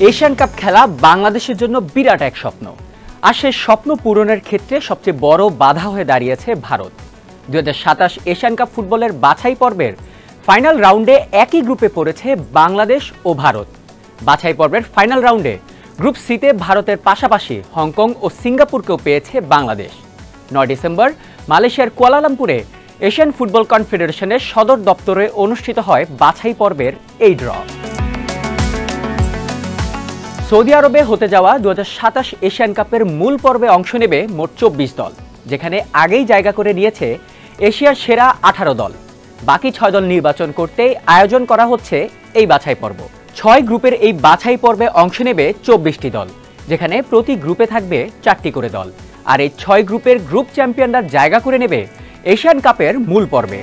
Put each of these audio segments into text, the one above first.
Asian cup খেলা বাংলাদেশের জন্য বিরাট এক স্বপ্ন। আর সেই স্বপ্ন পূরণের ক্ষেত্রে সবচেয়ে বড় বাধা হয়ে দাঁড়িয়েছে ভারত। 2027 এশিয়ান কাপ ফুটবলের বাছাই পর্বের ফাইনাল রাউন্ডে একই গ্রুপে পড়েছে বাংলাদেশ ও ভারত। বাছাই পর্বের ফাইনাল রাউন্ডে গ্রুপ সিতে ভারতের পাশাপাশি হংকং ও সিঙ্গাপুরকেও পেয়েছে বাংলাদেশ। 9 ডিসেম্বর মালয়েশিয়ার কুয়ালালামপুরে এশিয়ান ফুটবল কনফেডারেশনের সদর দপ্তরে অনুষ্ঠিত হয় বাছাই পর্বের এই ড্র। সৌদি আরবে হতে যাওয়া 2027 এশিয়ান কাপের মূল পর্বে অংশ নেবে মোট 24 দল, যেখানে আগেই জায়গা করে নিয়েছে এশিয়ার সেরা 18 দল। বাকি 6 দল নির্বাচন করতেই আয়োজন করা হচ্ছে এই বাছাই পর্ব। 6 গ্রুপের এই বাছাই পর্বে অংশ নেবে 24টি দল, যেখানে প্রতি গ্রুপে থাকবে 4টি করে দল। আর এই 6 গ্রুপের গ্রুপ চ্যাম্পিয়নরা জায়গা করে নেবে এশিয়ান কাপের মূল পর্বে।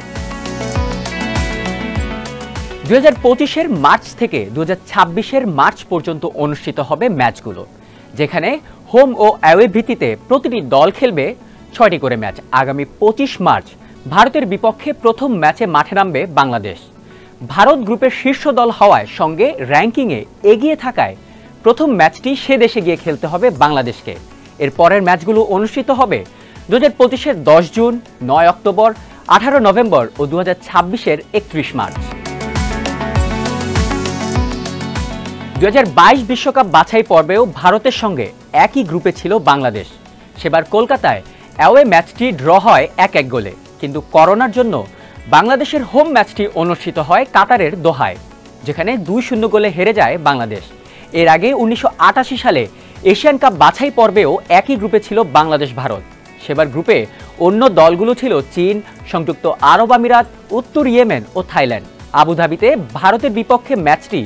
2025-এর মার্চ থেকে 2026-এর মার্চ পর্যন্ত অনুষ্ঠিত হবে ম্যাচগুলো, যেখানে হোম ও অ্যাওয়ে ভিত্তিতে প্রতিটি দল খেলবে 6টি করে ম্যাচ। আগামী 25 মার্চ ভারতের বিপক্ষে প্রথম ম্যাচে মাঠে নামবে বাংলাদেশ। ভারত গ্রুপের শীর্ষ দল হওয়ায় সঙ্গে র্যাঙ্কিংয়ে এগিয়ে থাকায় প্রথম ম্যাচটি সে দেশে গিয়ে খেলতে হবে বাংলাদেশকে। এর পরের ম্যাচগুলো অনুষ্ঠিত হবে 2025-এর 10 জুন, 9 অক্টোবর, 18 নভেম্বর ও 2026-এর 31 মার্চ। 2022 বিশ্বকাপ বাছাই পর্বেও ভারতের সঙ্গে একই গ্রুপে ছিল বাংলাদেশ। সেবার কলকাতায় অ্যাওয়ে ম্যাচটি ড্র হয় 1-1 গোলে, কিন্তু করোনার জন্য বাংলাদেশের হোম ম্যাচটি অনুষ্ঠিত হয় কাতারের দোহায়, যেখানে 2-0 গোলে হেরে যায় বাংলাদেশ। এর আগে 1988 সালে এশিয়ান কাপ বাছাই পর্বেও একই গ্রুপে ছিল বাংলাদেশ ভারত। সেবার গ্রুপে অন্য দলগুলো ছিল চীন, সংযুক্ত আরব আমিরাত, উত্তর ইয়েমেন ও থাইল্যান্ড। আবুধাবিতে ভারতের বিপক্ষে ম্যাচটি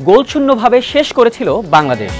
গোলশূন্যভাবে শেষ করেছিল বাংলাদেশ।